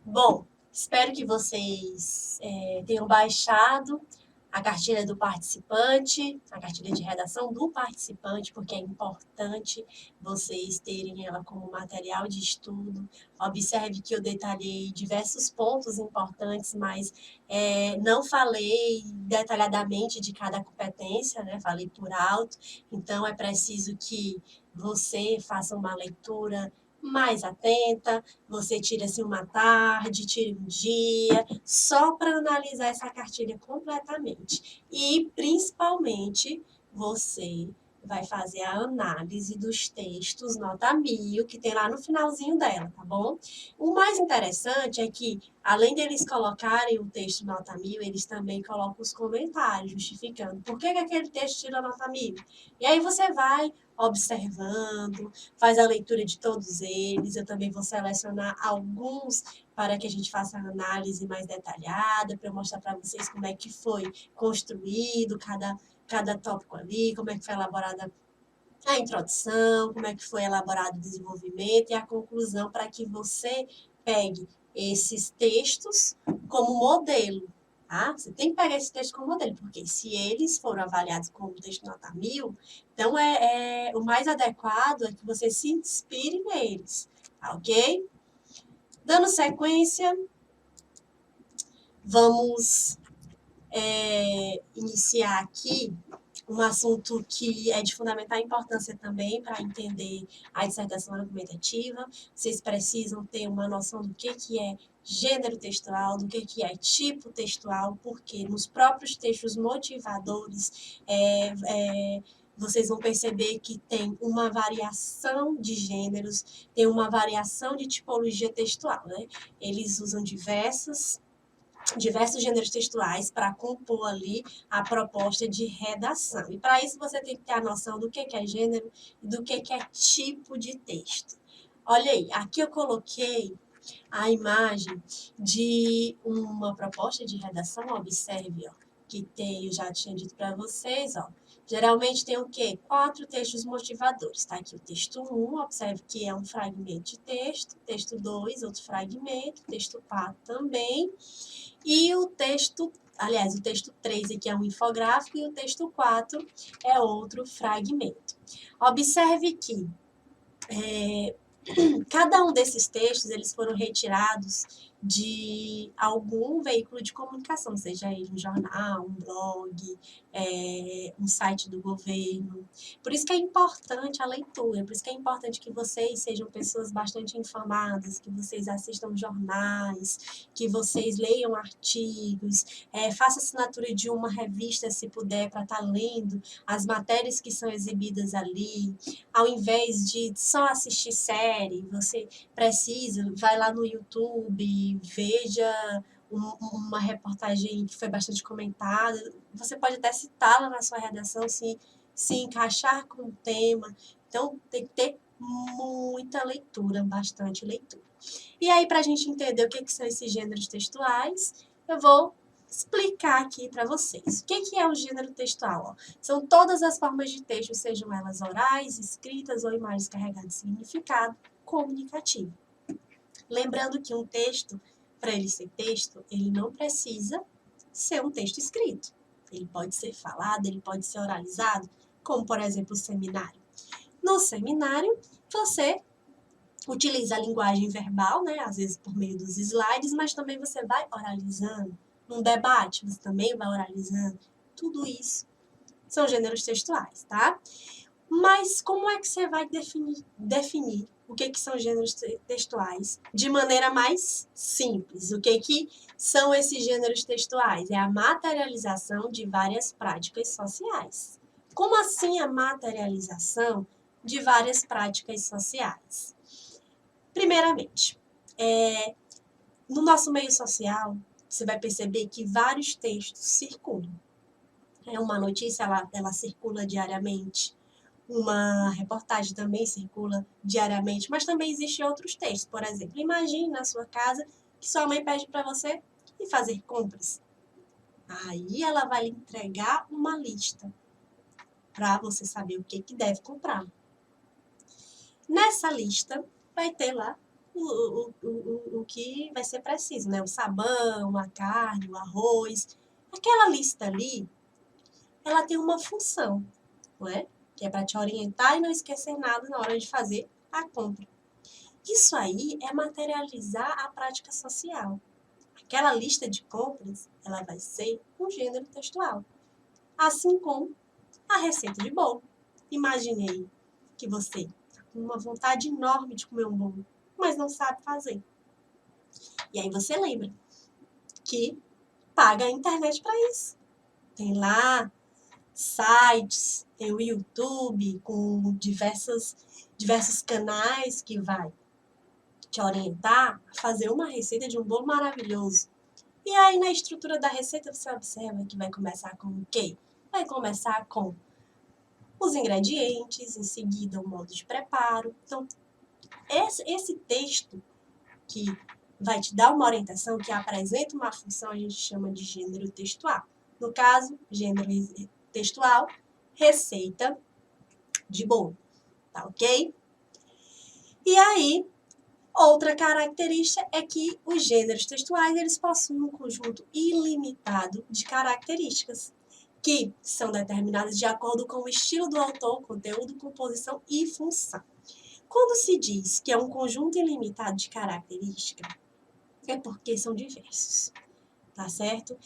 Bom, espero que vocês tenham baixado a cartilha do participante, a cartilha de redação do participante, porque é importante vocês terem ela como material de estudo. Observe que eu detalhei diversos pontos importantes, mas não falei detalhadamente de cada competência, né? Falei por alto. Então, é preciso que você faça uma leitura mais atenta, você tira assim uma tarde, tira um dia, só para analisar essa cartilha completamente. E principalmente você vai fazer a análise dos textos nota 1000, que tem lá no finalzinho dela, tá bom? O mais interessante é que, além deles colocarem o texto nota 1000, eles também colocam os comentários justificando por que aquele texto tira nota 1000. E aí você vai observando, faz a leitura de todos eles. Eu também vou selecionar alguns para que a gente faça a análise mais detalhada, para eu mostrar para vocês como é que foi construído cada tópico ali, como é que foi elaborada a introdução, como é que foi elaborado o desenvolvimento e a conclusão, para que você pegue esses textos como modelo. Tá? Você tem que pegar esse texto como modelo, porque se eles foram avaliados como texto nota 1000, então o mais adequado é que você se inspire neles, tá ok? Dando sequência, vamos iniciar aqui um assunto que é de fundamental importância também para entender a dissertação argumentativa. Vocês precisam ter uma noção do que é gênero textual, do que é tipo textual, porque nos próprios textos motivadores vocês vão perceber que tem uma variação de gêneros, tem uma variação de tipologia textual, né? Eles usam diversos gêneros textuais para compor ali a proposta de redação. E para isso você tem que ter a noção do que é gênero e do que é tipo de texto. Olha aí, aqui eu coloquei a imagem de uma proposta de redação, observe, ó, que tem, eu já tinha dito para vocês, ó, geralmente tem o quê? 4 textos motivadores, tá? Aqui o texto 1, observe que é um fragmento de texto, texto 2, outro fragmento, texto 4 também, e o texto, aliás, o texto 3 aqui é um infográfico e o texto 4 é outro fragmento. Observe que cada um desses textos, eles foram retirados de algum veículo de comunicação, seja ele um jornal, um blog, um site do governo. Por isso que é importante a leitura, por isso que é importante que vocês sejam pessoas bastante informadas, que vocês assistam jornais, que vocês leiam artigos, faça assinatura de uma revista, se puder, para estar lendo as matérias que são exibidas ali, ao invés de só assistir série, você precisa, vai lá no YouTube, veja uma reportagem que foi bastante comentada, você pode até citá-la na sua redação, se encaixar com o tema. Então, tem que ter muita leitura, bastante leitura. E aí, para a gente entender o que são esses gêneros textuais, eu vou explicar aqui para vocês. O que é o gênero textual? Ó? São todas as formas de texto, sejam elas orais, escritas ou imagens carregadas de significado comunicativo. Lembrando que um texto, para ele ser texto, ele não precisa ser um texto escrito. Ele pode ser falado, ele pode ser oralizado, como, por exemplo, o seminário. No seminário, você utiliza a linguagem verbal, né, às vezes por meio dos slides, mas também você vai oralizando. Num debate, você também vai oralizando. Tudo isso são gêneros textuais, tá? Mas como é que você vai definir o que são gêneros textuais de maneira mais simples? O que são esses gêneros textuais? É a materialização de várias práticas sociais. Como assim a materialização de várias práticas sociais? Primeiramente, no nosso meio social, você vai perceber que vários textos circulam. Uma notícia, ela circula diariamente, uma reportagem também circula diariamente, mas também existem outros textos. Por exemplo, imagine na sua casa que sua mãe pede para você ir fazer compras. Aí ela vai lhe entregar uma lista para você saber o que deve comprar. Nessa lista vai ter lá o que vai ser preciso, né? O sabão, a carne, o arroz. Aquela lista ali, ela tem uma função, não é? Que é para te orientar e não esquecer nada na hora de fazer a compra. Isso aí é materializar a prática social. Aquela lista de compras, ela vai ser um gênero textual. Assim como a receita de bolo. Imaginei que você está com uma vontade enorme de comer um bolo, mas não sabe fazer. E aí você lembra que paga a internet para isso. Tem lá sites, tem o YouTube com diversos canais que vai te orientar a fazer uma receita de um bolo maravilhoso. E aí, na estrutura da receita, você observa que vai começar com o quê? Vai começar com os ingredientes, em seguida o modo de preparo. Então, esse texto que vai te dar uma orientação, que apresenta uma função, a gente chama de gênero textual. No caso, gênero textual, receita de bolo, tá ok? E aí, outra característica é que os gêneros textuais, eles possuem um conjunto ilimitado de características, que são determinadas de acordo com o estilo do autor, conteúdo, composição e função. Quando se diz que é um conjunto ilimitado de características, é porque são diversos, tá certo?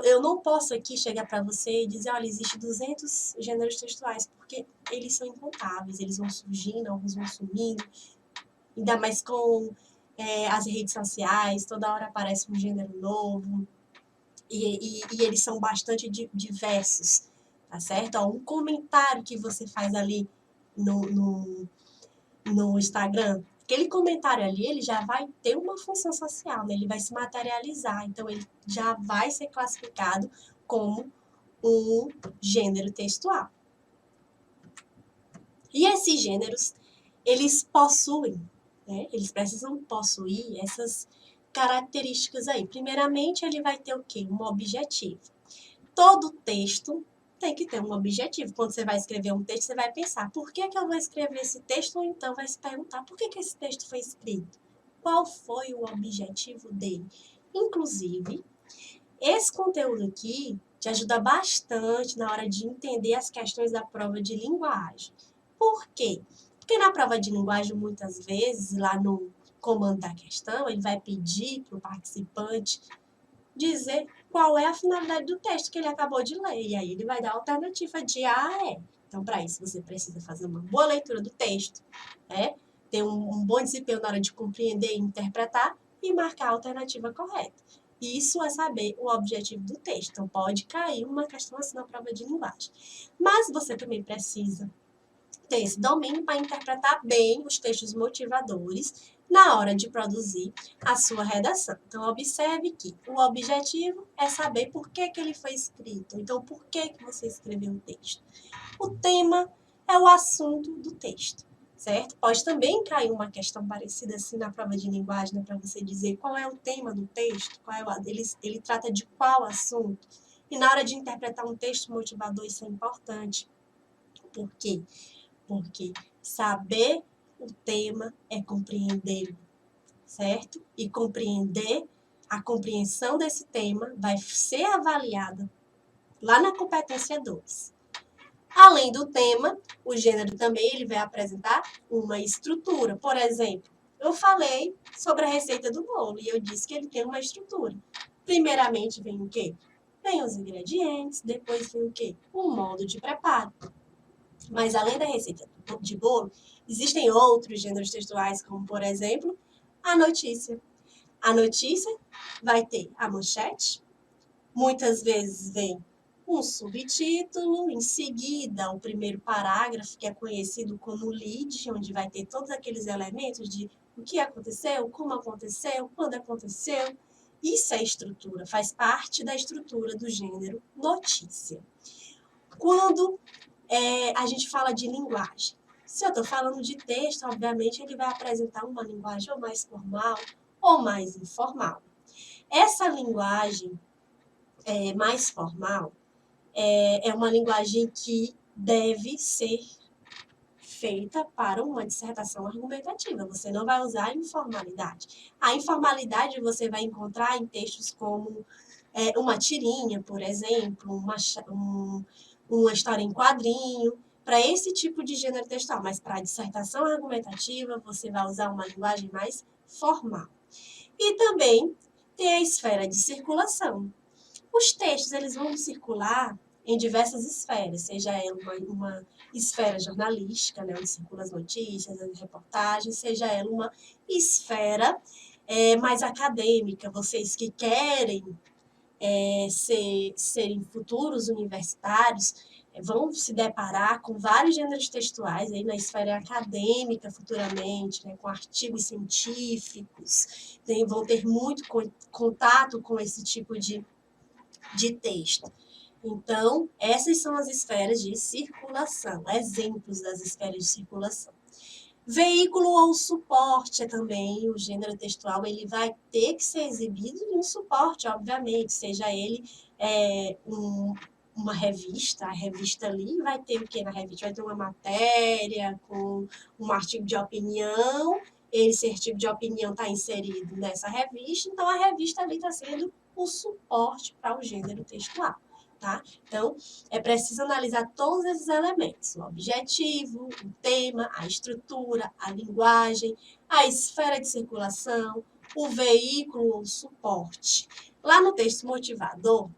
Eu não posso aqui chegar para você e dizer, olha, existe 200 gêneros textuais, porque eles são incontáveis, eles vão surgindo, alguns vão sumindo, ainda mais com as redes sociais, toda hora aparece um gênero novo, e eles são bastante diversos, tá certo? Ó, um comentário que você faz ali no Instagram, aquele comentário ali, ele já vai ter uma função social, né? Ele vai se materializar, então ele já vai ser classificado como um gênero textual. E esses gêneros, eles possuem, né? Eles precisam possuir essas características aí. Primeiramente, ele vai ter o quê? Um objetivo. Todo texto tem que ter um objetivo. Quando você vai escrever um texto, você vai pensar, por que eu vou escrever esse texto? Ou então vai se perguntar, por que esse texto foi escrito? Qual foi o objetivo dele? Inclusive, esse conteúdo aqui te ajuda bastante na hora de entender as questões da prova de linguagem. Por quê? Porque na prova de linguagem, muitas vezes, lá no comando da questão, ele vai pedir para o participante dizer qual é a finalidade do texto que ele acabou de ler. E aí ele vai dar a alternativa de A a E. Então, para isso, você precisa fazer uma boa leitura do texto, né? Ter um bom desempenho na hora de compreender e interpretar e marcar a alternativa correta. Isso é saber o objetivo do texto. Então, pode cair uma questão assim na prova de linguagem. Mas você também precisa ter esse domínio para interpretar bem os textos motivadores na hora de produzir a sua redação. Então, observe que o objetivo é saber por que ele foi escrito. Então, por que você escreveu o texto? O tema é o assunto do texto, certo? Pode também cair uma questão parecida assim na prova de linguagem, né, para você dizer qual é o tema do texto, ele trata de qual assunto. E na hora de interpretar um texto motivador, isso é importante. Por quê? Porque saber o tema é compreendê-lo, certo? E a compreensão desse tema vai ser avaliada lá na competência 2. Além do tema, o gênero também ele vai apresentar uma estrutura. Por exemplo, eu falei sobre a receita do bolo e eu disse que ele tem uma estrutura. Primeiramente vem o quê? Vem os ingredientes, depois vem o quê? O modo de preparo. Mas além da receita de bolo, existem outros gêneros textuais, como, por exemplo, a notícia. A notícia vai ter a manchete, muitas vezes vem um subtítulo, em seguida o primeiro parágrafo, que é conhecido como lead, onde vai ter todos aqueles elementos de o que aconteceu, como aconteceu, quando aconteceu. Isso é estrutura, faz parte da estrutura do gênero notícia. Quando a gente fala de linguagem. Se eu estou falando de texto, obviamente ele vai apresentar uma linguagem ou mais formal ou mais informal. Essa linguagem mais formal é uma linguagem que deve ser feita para uma dissertação argumentativa. Você não vai usar informalidade. A informalidade você vai encontrar em textos como uma tirinha, por exemplo, uma história em quadrinho, para esse tipo de gênero textual. Mas para a dissertação argumentativa, você vai usar uma linguagem mais formal. E também tem a esfera de circulação. Os textos eles vão circular em diversas esferas, seja ela uma esfera jornalística, né, onde circulam as notícias, as reportagens, seja ela uma esfera mais acadêmica, vocês que querem serem futuros universitários, vão se deparar com vários gêneros textuais aí na esfera acadêmica futuramente, né, com artigos científicos, vão ter muito contato com esse tipo de texto. Então, essas são as esferas de circulação, exemplos das esferas de circulação. Veículo ou suporte é também o gênero textual, ele vai ter que ser exibido em um suporte, obviamente, seja ele uma revista, a revista ali vai ter o que na revista? Vai ter uma matéria com um artigo de opinião, esse artigo de opinião está inserido nessa revista, então a revista ali está sendo o suporte para o gênero textual. Tá? Então, é preciso analisar todos esses elementos: o objetivo, o tema, a estrutura, a linguagem, a esfera de circulação, o veículo ou suporte. Lá no texto motivador,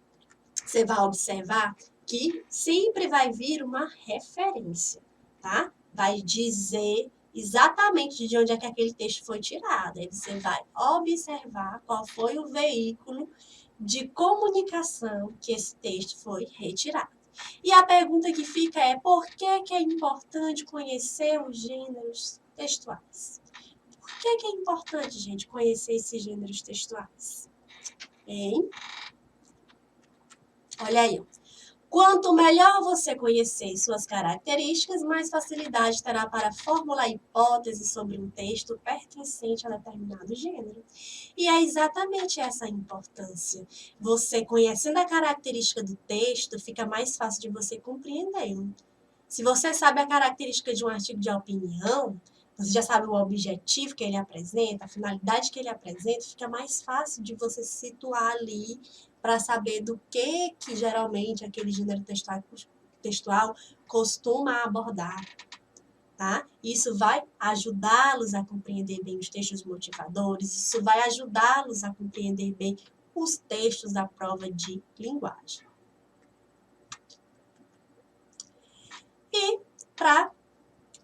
você vai observar que sempre vai vir uma referência, tá? Vai dizer exatamente de onde é que aquele texto foi tirado. Aí você vai observar qual foi o veículo de comunicação que esse texto foi retirado. E a pergunta que fica é: por que é importante conhecer os gêneros textuais? Por que é importante, gente, conhecer esses gêneros textuais? Hein? Olha aí. Quanto melhor você conhecer suas características, mais facilidade terá para formular hipóteses sobre um texto pertencente a determinado gênero. E é exatamente essa a importância. Você conhecendo a característica do texto, fica mais fácil de você compreender. Se você sabe a característica de um artigo de opinião, você já sabe o objetivo que ele apresenta, a finalidade que ele apresenta, fica mais fácil de você se situar ali para saber do que geralmente aquele gênero textual costuma abordar. Tá? Isso vai ajudá-los a compreender bem os textos motivadores, isso vai ajudá-los a compreender bem os textos da prova de linguagem. E, para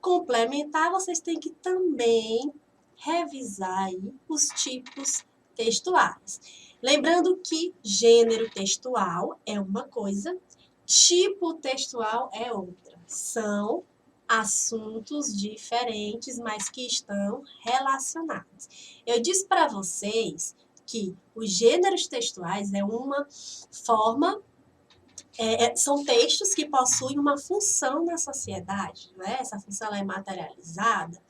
complementar, vocês têm que também revisar aí os tipos textuais. Lembrando que gênero textual é uma coisa, tipo textual é outra. São assuntos diferentes, mas que estão relacionados. Eu disse para vocês que os gêneros textuais é uma forma são textos que possuem uma função na sociedade, né? Essa função é materializada,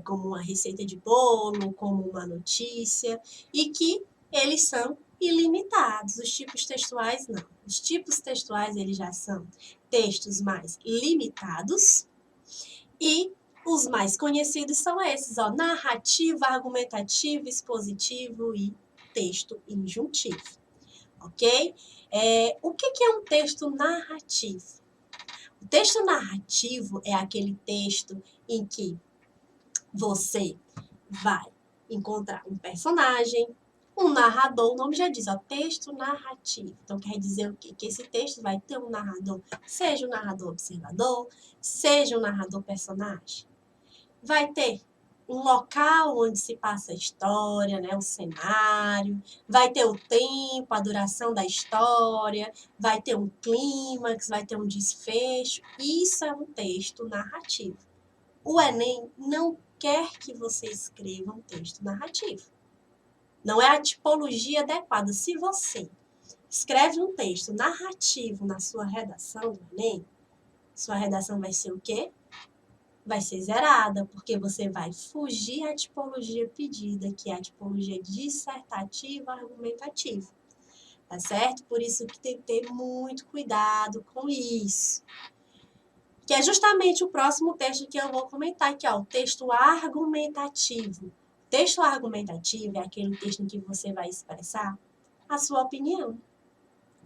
como uma receita de bolo, como uma notícia, e que eles são ilimitados. Os tipos textuais não. Os tipos textuais eles já são textos mais limitados e os mais conhecidos são esses, ó, narrativo, argumentativo, expositivo e texto injuntivo, ok? O que é um texto narrativo? O texto narrativo é aquele texto em que você vai encontrar um personagem, um narrador, o nome já diz, ó, texto narrativo. Então, quer dizer o quê? Que esse texto vai ter um narrador, seja um narrador observador, seja um narrador personagem. Vai ter um local onde se passa a história, né, o cenário, vai ter o tempo, a duração da história, vai ter um clímax, vai ter um desfecho. Isso é um texto narrativo. O Enem não quer que você escreva um texto narrativo. Não é a tipologia adequada. Se você escreve um texto narrativo na sua redação do Enem, sua redação vai ser o quê? Vai ser zerada, porque você vai fugir à tipologia pedida, que é a tipologia dissertativa argumentativa. Tá certo? Por isso que tem que ter muito cuidado com isso. que é justamente o próximo texto que eu vou comentar aqui, ó, o texto argumentativo. O texto argumentativo é aquele texto em que você vai expressar a sua opinião,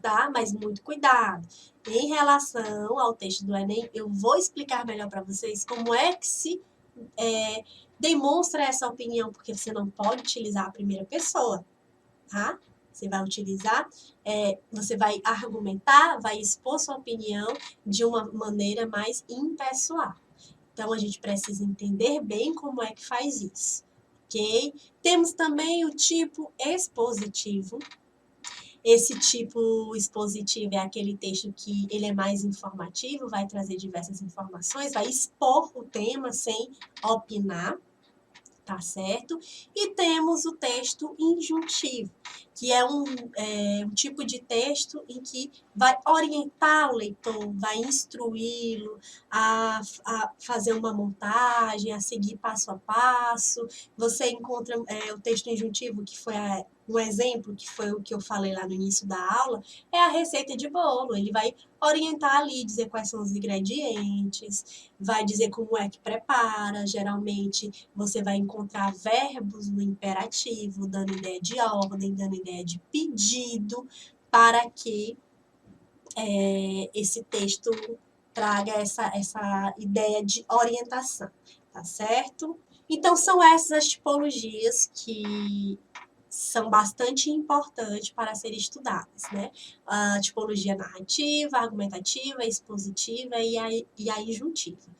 tá? Mas muito cuidado. Em relação ao texto do Enem, eu vou explicar melhor para vocês como é que se demonstra essa opinião, porque você não pode utilizar a primeira pessoa, tá? Você vai utilizar, você vai argumentar, vai expor sua opinião de uma maneira mais impessoal. Então, a gente precisa entender bem como é que faz isso, ok? Temos também o tipo expositivo. Esse tipo expositivo é aquele texto que ele é mais informativo, vai trazer diversas informações, vai expor o tema sem opinar, tá certo? E temos o texto injuntivo, que é um tipo de texto em que vai orientar o leitor, vai instruí-lo a fazer uma montagem, a seguir passo a passo. Você encontra o texto injuntivo, que foi um exemplo, que foi o que eu falei lá no início da aula, é a receita de bolo. Ele vai orientar ali, dizer quais são os ingredientes, vai dizer como é que prepara. Geralmente, você vai encontrar verbos no imperativo, dando ideia de ordem, dando ideia de pedido, para que esse texto traga essa ideia de orientação, tá certo? Então, são essas as tipologias que são bastante importantes para serem estudadas, né? A tipologia narrativa, argumentativa, expositiva e a injuntiva.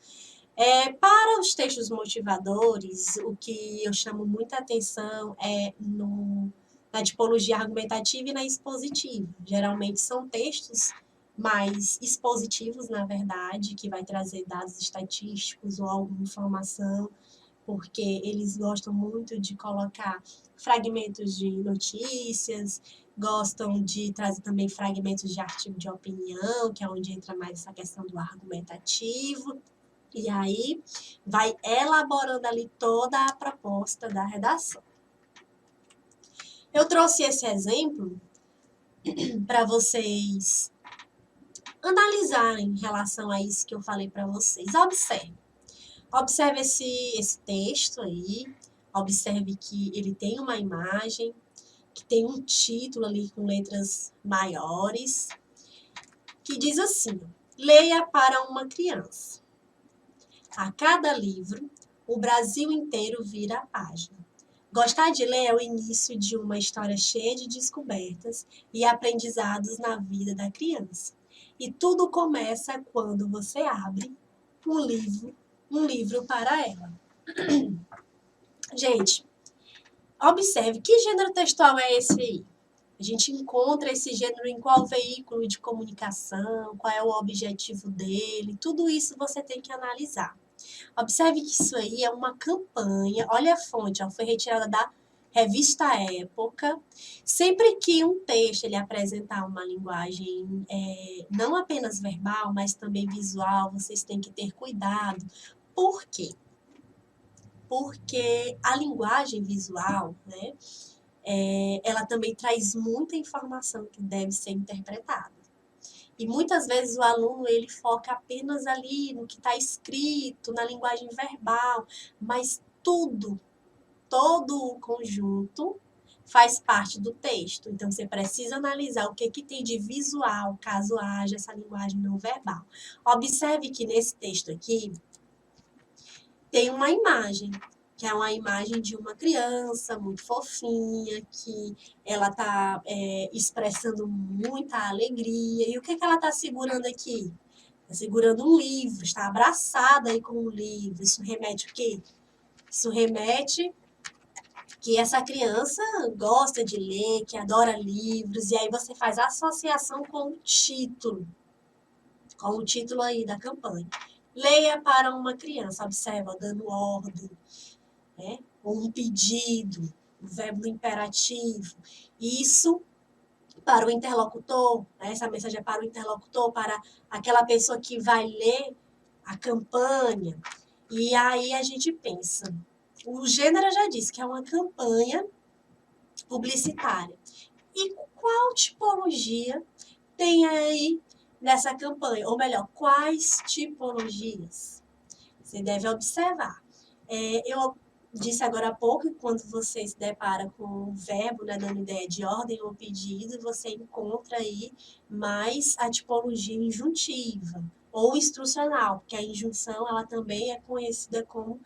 Para os textos motivadores, o que eu chamo muita atenção é na tipologia argumentativa e na expositiva. Geralmente são textos mais expositivos, na verdade, que vai trazer dados estatísticos ou alguma informação, porque eles gostam muito de colocar fragmentos de notícias, gostam de trazer também fragmentos de artigo de opinião, que é onde entra mais essa questão do argumentativo. E aí vai elaborando ali toda a proposta da redação. Eu trouxe esse exemplo para vocês analisarem em relação a isso que eu falei para vocês. Observe esse texto aí, observe que ele tem uma imagem, que tem um título ali com letras maiores, que diz assim: leia para uma criança. A cada livro, o Brasil inteiro vira a página. Gostar de ler é o início de uma história cheia de descobertas e aprendizados na vida da criança. E tudo começa quando você abre um livro para ela. Gente, observe, que gênero textual é esse aí? A gente encontra esse gênero em qual veículo de comunicação, qual é o objetivo dele, tudo isso você tem que analisar. Observe que isso aí é uma campanha, olha a fonte, ó, foi retirada da revista Época. Sempre que um texto ele apresentar uma linguagem não apenas verbal, mas também visual, vocês têm que ter cuidado. Por quê? Porque a linguagem visual, né, ela também traz muita informação que deve ser interpretada. E muitas vezes o aluno ele foca apenas ali no que está escrito, na linguagem verbal, mas todo o conjunto faz parte do texto. Então, você precisa analisar o que tem de visual, caso haja essa linguagem não verbal. Observe que nesse texto aqui tem uma imagem, que é uma imagem de uma criança muito fofinha, que ela está expressando muita alegria. E o que ela está segurando aqui? Está segurando um livro, está abraçada aí com um livro. Isso remete o quê? Isso remete que essa criança gosta de ler, que adora livros, e aí você faz associação com o título aí da campanha. Leia para uma criança, observa, dando ordem, né? Ou um pedido, o verbo do imperativo. Isso para o interlocutor, né? Essa mensagem é para o interlocutor, para aquela pessoa que vai ler a campanha. E aí a gente pensa, o gênero já disse que é uma campanha publicitária. E qual tipologia tem aí nessa campanha? Ou melhor, quais tipologias? Você deve observar. Eu disse agora há pouco que quando você se depara com o verbo, né, dando ideia de ordem ou pedido, você encontra aí mais a tipologia injuntiva ou instrucional, porque a injunção ela também é conhecida como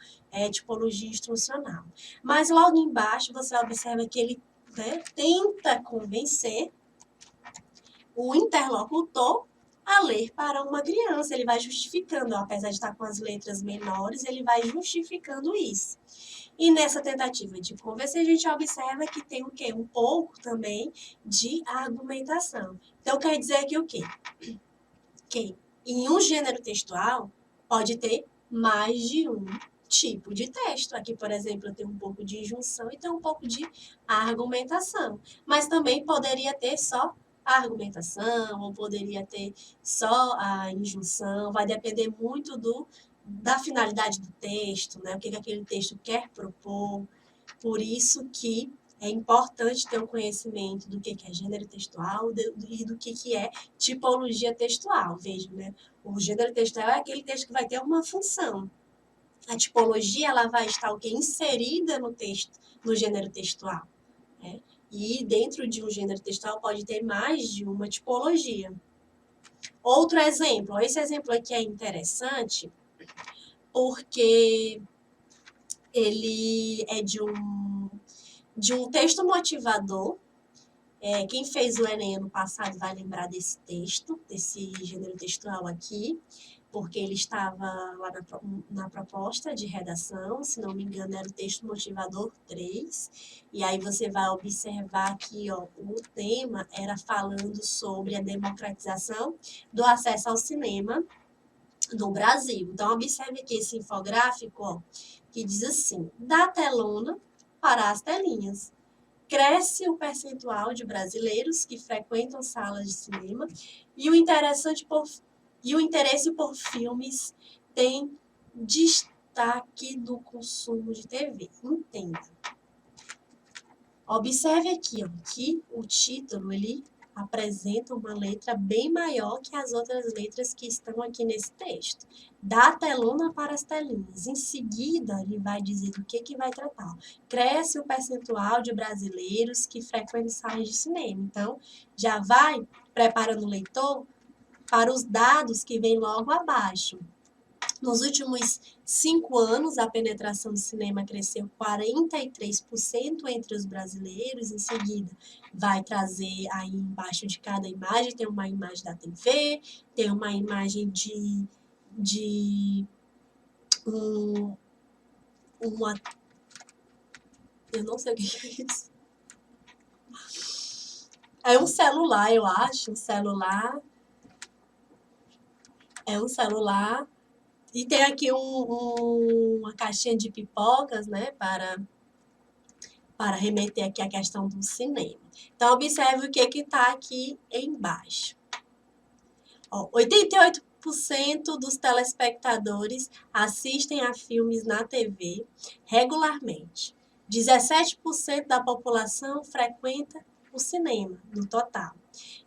tipologia instrucional. Mas logo embaixo você observa que ele, né, tenta convencer o interlocutor a ler para uma criança. Ele vai justificando, apesar de estar com as letras menores, ele vai justificando isso. E nessa tentativa de convencer, a gente observa que tem o quê? Um pouco também de argumentação. Então, quer dizer aqui o quê? Que em um gênero textual pode ter mais de um tipo de texto. Aqui, por exemplo, eu tenho um pouco de injunção e tenho um pouco de argumentação. Mas também poderia ter só a argumentação, ou poderia ter só a injunção, vai depender muito da finalidade do texto, né? O que aquele texto quer propor. Por isso que é importante ter o conhecimento do que é gênero textual e do que é tipologia textual. Veja, né? O gênero textual é aquele texto que vai ter uma função. A tipologia ela vai estar o quê? Inserida no texto, no gênero textual. Né? E dentro de um gênero textual pode ter mais de uma tipologia. Outro exemplo, esse exemplo aqui é interessante porque ele é de um texto motivador. Quem fez o Enem ano passado vai lembrar desse texto, desse gênero textual aqui, porque ele estava lá na proposta de redação, se não me engano, era o texto motivador 3. E aí você vai observar que o tema era falando sobre a democratização do acesso ao cinema no Brasil. Então, observe aqui esse infográfico, que diz assim: da telona para as telinhas. Cresce o percentual de brasileiros que frequentam salas de cinema e o interesse por filmes tem destaque do consumo de TV. Entenda. Observe aqui que o título ele apresenta uma letra bem maior que as outras letras que estão aqui nesse texto. Da telona para as telinhas. Em seguida, ele vai dizer do que vai tratar. Cresce o percentual de brasileiros que frequentam salas de cinema. Então, já vai preparando o leitor para os dados que vêm logo abaixo. Nos últimos 5 anos, a penetração do cinema cresceu 43% entre os brasileiros. Em seguida, vai trazer aí embaixo de cada imagem, tem uma imagem da TV, tem uma imagem de uma... Eu não sei o que é isso. É um celular, eu acho, um celular. É um celular. E tem aqui uma caixinha de pipocas, né, para remeter aqui à questão do cinema. Então, observe o que está aqui embaixo. 88% dos telespectadores assistem a filmes na TV regularmente. 17% da população frequenta o cinema, no total.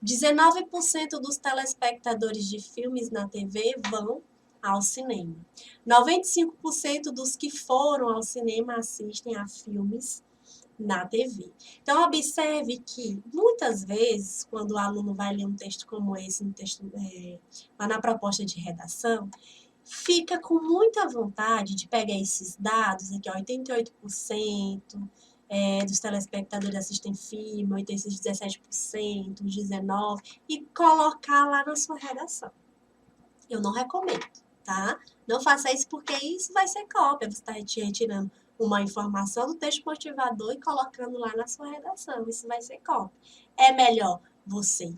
19% dos telespectadores de filmes na TV vão ao cinema. 95% dos que foram ao cinema assistem a filmes na TV. Então, observe que, muitas vezes, quando o aluno vai ler um texto como esse, lá na proposta de redação, fica com muita vontade de pegar esses dados, aqui, 88%, dos telespectadores assistem filme, 17%, 19%, e colocar lá na sua redação. Eu não recomendo, tá? Não faça isso porque isso vai ser cópia, você está retirando uma informação do texto motivador e colocando lá na sua redação. Isso vai ser cópia. É melhor você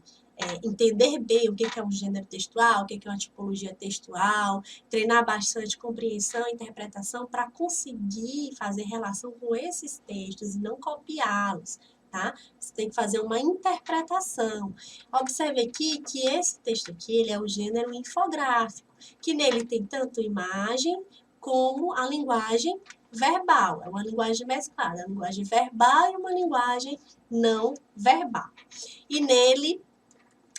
entender bem o que é um gênero textual, o que é uma tipologia textual, treinar bastante compreensão e interpretação para conseguir fazer relação com esses textos e não copiá-los, tá? Você tem que fazer uma interpretação. Observe aqui que esse texto aqui ele é o gênero infográfico, que nele tem tanto imagem como a linguagem verbal, é uma linguagem mesclada, a linguagem verbal e uma linguagem não verbal. E nele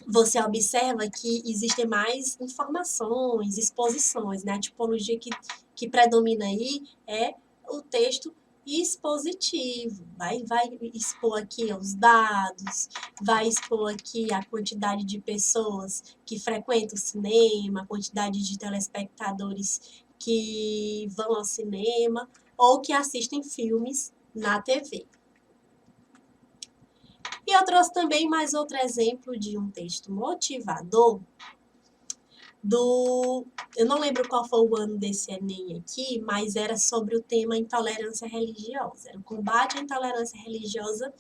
você observa que existem mais informações, exposições, né? A tipologia que predomina aí é o texto expositivo. Vai expor aqui os dados, vai expor aqui a quantidade de pessoas que frequentam o cinema, a quantidade de telespectadores que vão ao cinema ou que assistem filmes na TV. E eu trouxe também mais outro exemplo de um texto motivador eu não lembro qual foi o ano desse Enem aqui, mas era sobre o tema intolerância religiosa, era o combate à intolerância religiosa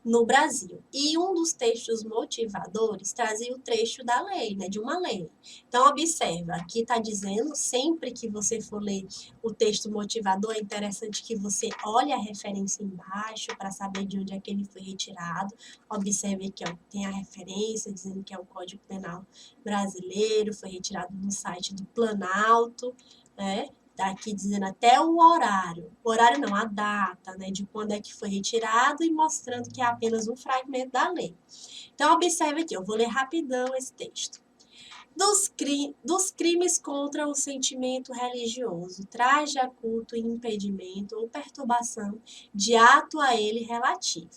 no Brasil. E um dos textos motivadores trazia o trecho da lei, né, de uma lei. Então, observa, aqui está dizendo, sempre que você for ler o texto motivador, é interessante que você olhe a referência embaixo para saber de onde é que ele foi retirado. Observe aqui, ó, tem a referência dizendo que é o Código Penal brasileiro, foi retirado no site do Planalto, né? Tá aqui dizendo até o horário não, a data, né, de quando é que foi retirado e mostrando que é apenas um fragmento da lei. Então, observe aqui, eu vou ler rapidão esse texto. Dos crimes contra o sentimento religioso, traje a culto e impedimento ou perturbação de ato a ele relativo.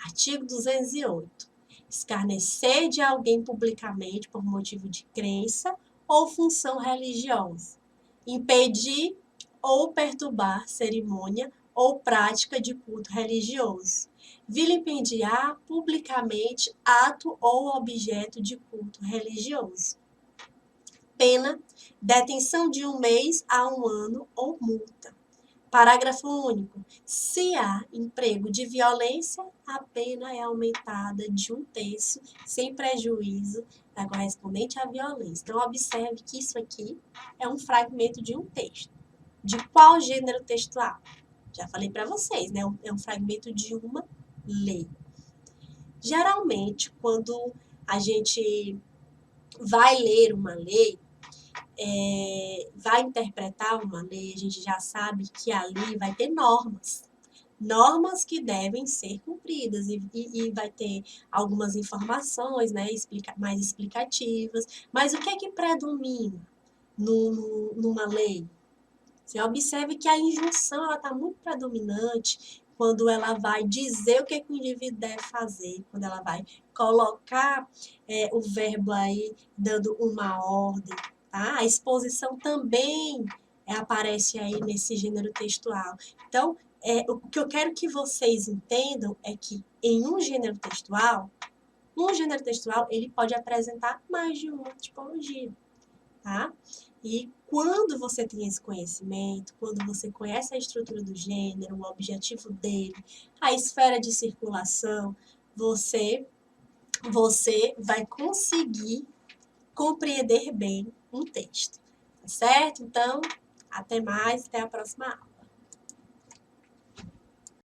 Artigo 208. Escarnecer de alguém publicamente por motivo de crença ou função religiosa. Impedir ou perturbar cerimônia ou prática de culto religioso. Vilipendiar publicamente ato ou objeto de culto religioso. Pena, detenção de 1 mês a 1 ano ou multa. Parágrafo único. Se há emprego de violência, a pena é aumentada de 1/3, sem prejuízo da correspondente à violência. Então, observe que isso aqui é um fragmento de um texto. De qual gênero textual? Já falei para vocês, né? É um fragmento de uma lei. Geralmente, quando a gente vai ler uma lei, vai interpretar uma lei, a gente já sabe que ali vai ter normas que devem ser cumpridas e vai ter algumas informações, né, mais explicativas. Mas o que é que predomina numa lei? Você observa que a injunção está muito predominante quando ela vai dizer o que, é que o indivíduo deve fazer, quando ela vai colocar o verbo aí dando uma ordem. Tá? A exposição também aparece aí nesse gênero textual. Então, o que eu quero que vocês entendam é que em um gênero textual ele pode apresentar mais de uma tipologia. Tá? E quando você tem esse conhecimento, quando você conhece a estrutura do gênero, o objetivo dele, a esfera de circulação, você vai conseguir compreender bem um texto, tá certo? Então, até mais, até a próxima aula.